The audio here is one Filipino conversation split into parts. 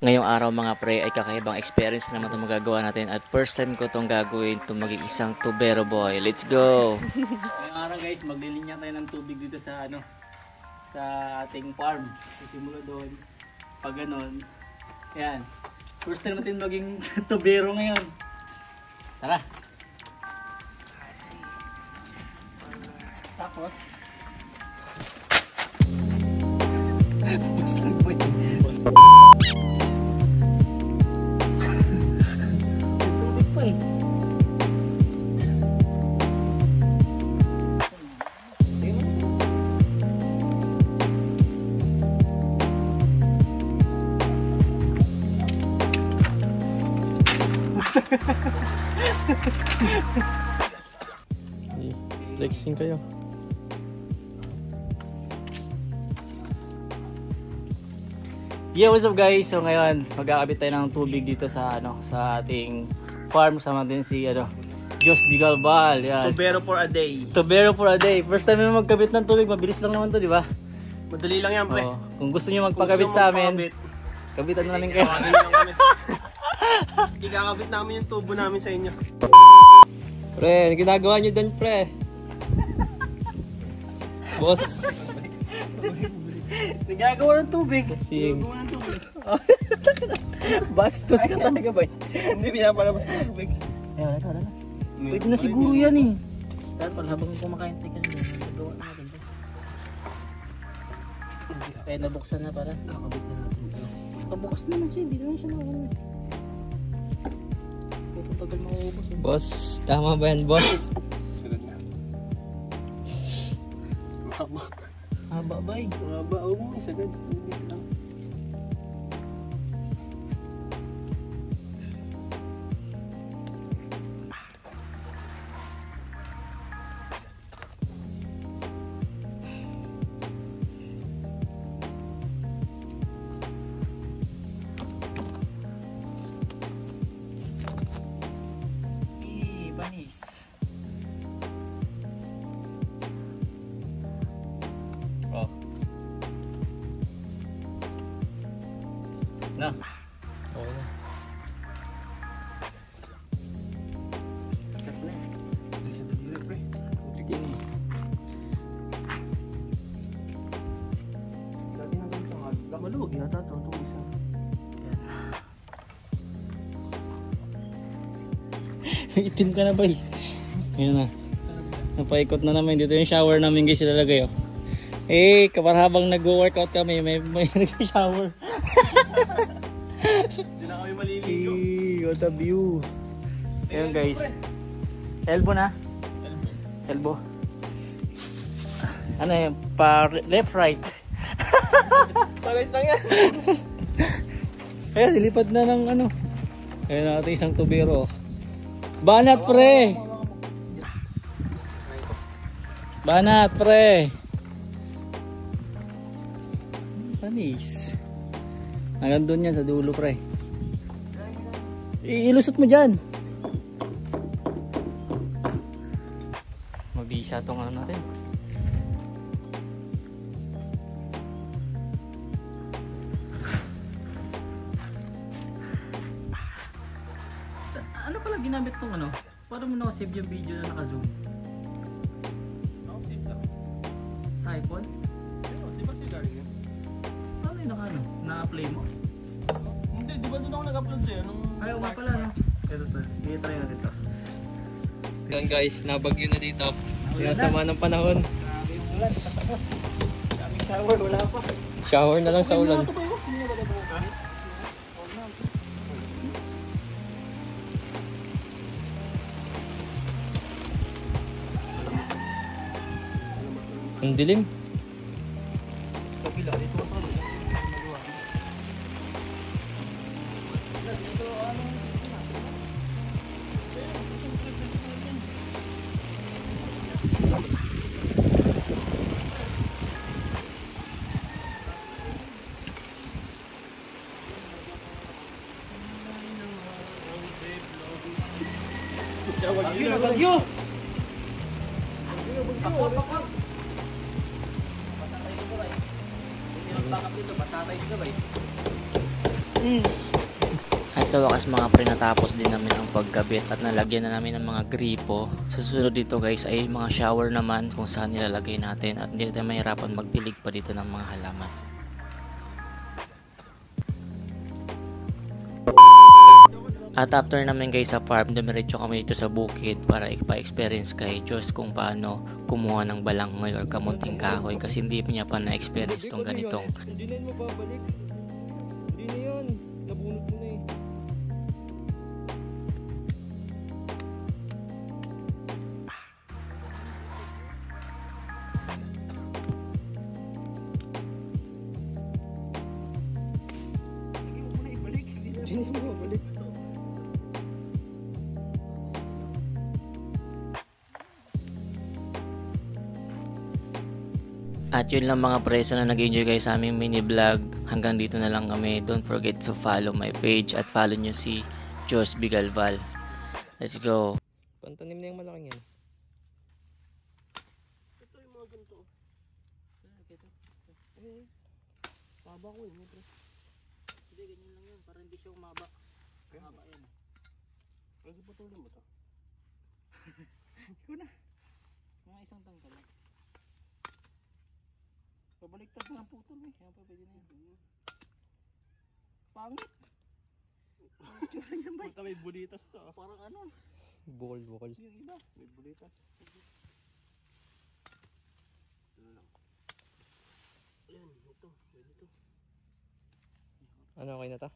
Ngayong araw mga pre ay kakaibang experience naman itong magagawa natin at first time ko itong gagawin itong maging isang tubero boy. Let's go! Ngayong araw guys, maglilinya tayo ng tubig dito sa sa ating farm. Sisimula doon. Pag ganon. Yan. First time natin maging tubero ngayon. Tara! Tapos basag po yun. Tubig po eh. Flexing kayo. Yeah, what's up guys? So ngayon, magkakabit tayo ng tubig dito sa sa ating farm. Sama din si Jos Bigalbal. Yan. Tubero for a day. Tubero for a day. First time na magkabit ng tubig, mabilis lang naman 'to, di ba? Madali lang yan, pre. Oh, kung gusto niyo magpakabit sa amin, kabitan na lang kayo. Ikakabit namin yung tubo namin sa inyo. Pre, ginagawa nyo dun, pre? Boss. Nagagawa ng tubig. Bastos ka talaga ba? Hindi pinapalabas ng tubig. Ayun, wala na. Pwede na siguro yan eh. Dahil pag habang kumakain tayo kanina, nagawa na natin. Kaya nabuksan na para. Nakakabit na natin. Nakabukas naman siya, hindi naman siya nakakabit. Kung tagal mauubos. Boss, tama ba yan, boss? Haba ba eh? Haba, oo, isagad. Panis. Oh. Na. Oo na. Cut na. Isa na dito, pre. Tingin. Dati na ganito nga. Maluwag yata ito. Itong isa. Itim ka na ba eh? Ayan na. Napaikot na naman. Dito yung shower namin guys ilalagay oh. Eh, kapag habang nag-workout kami, may nag-shower. Hindi na kami maliligo. Hey, what a view. Ayan guys. Elbow na? Elbow. Ano yun? Pa left right. Pares lang yan. Ayan, nilipad na ng ano. Ayan natin isang tubero. Banat pre! Banat pre! Panis. Hanggang doon yan sa dulo pre. Ilusot mo dyan. Mabisa itong ano natin. Ano pala ginamit tong ano? Paano mo nakasave yung video na naka-zoom? Nakasave lang. Sa iPhone? Di ba siya galing yan? Paano yung na-play mo? Hindi, di ba doon ako nag-upload sa'yo? Ayaw nga pala no? Ito to, i-try natin ito. Yan guys, nabagyo na dito. Kaya sama ng panahon. Grabe yung ulan, tatapos. Daming shower, wala pa. Shower na lang sa ulan. Ang dilim. Kabila, dito ko sa ulan. Bagyo! Pakpak! Pasatay dito ba? Hindi nang backup dito, pasatay dito ba? At sa wakas mga pre, natapos din namin ang pagkabit at nalagyan na namin ng mga gripo. Susunod dito guys ay mga shower naman kung saan nilalagay natin at hindi tayo mahirapan magdilig pa dito ng mga halaman. At after namin guys sa farm, dumiretso kami dito sa bukid para ipa-experience kay Diyos kung paano kumuha ng balanghoy or kamunting kahoy kasi hindi niya pa na-experience tong ganitong. Hindi na yun mababalik. Hindi na yun. Nabunot mo na eh. Hindi na mababalik. At yun lang mga pre, sana nag-enjoy guys sa aming mini vlog. Hanggang dito na lang kami. Don't forget to follow my page at follow nyo si Jos Bigalval. Let's go. Pantanim na yung malaking yan. Ito yung mga ganito. Taba ko eh. Hindi, ganyan lang yun. Para hindi siya umaba. Umaba yan. Pwede putulin mo to. Ikaw na. Mga isang tangkal. Pabaliktad na ang putol eh. Kaya pa pwede na yun. Pangit. Puta may bulitas to. Parang ano. Bukol. Yung iba. May bulitas. Ano lang. Ayan. Ito. Pwede to. Ano, okay na to?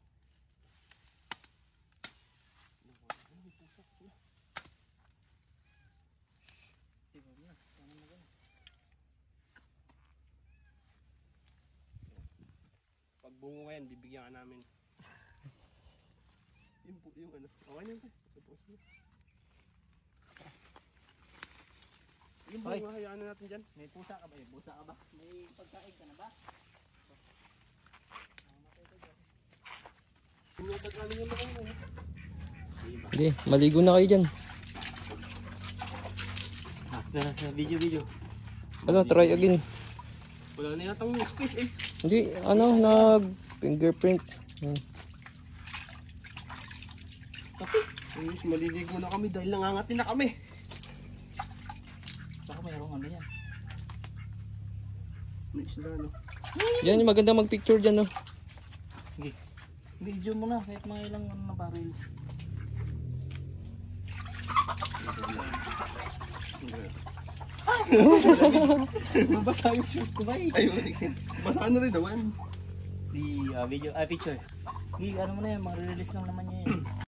Pag bungo yan, bibigyan ka namin. yung ano. Okay na yun. Yung bungo, hayaan na natin dyan. May pusa ka ba? May pusa ka ba? May pagkain ka na ba? Yung pagkain yung mga ano. Hindi, maligo na kayo dyan. Video. Ano, try again. Wala na yatang space eh. Hindi, ano, nag-fingerprint. Ayos, maliligo na kami dahil nangangatin na kami. Baka mayroong ano yan. May isla no. Yan, yung maganda mag-picture dyan, no? Video mo na kahit mga ilang ano na barrels. Mabasa yung shoot ko ba eh. Ayun, basa na rin naman. Picture. Ano mo na yan, mga release lang naman yan.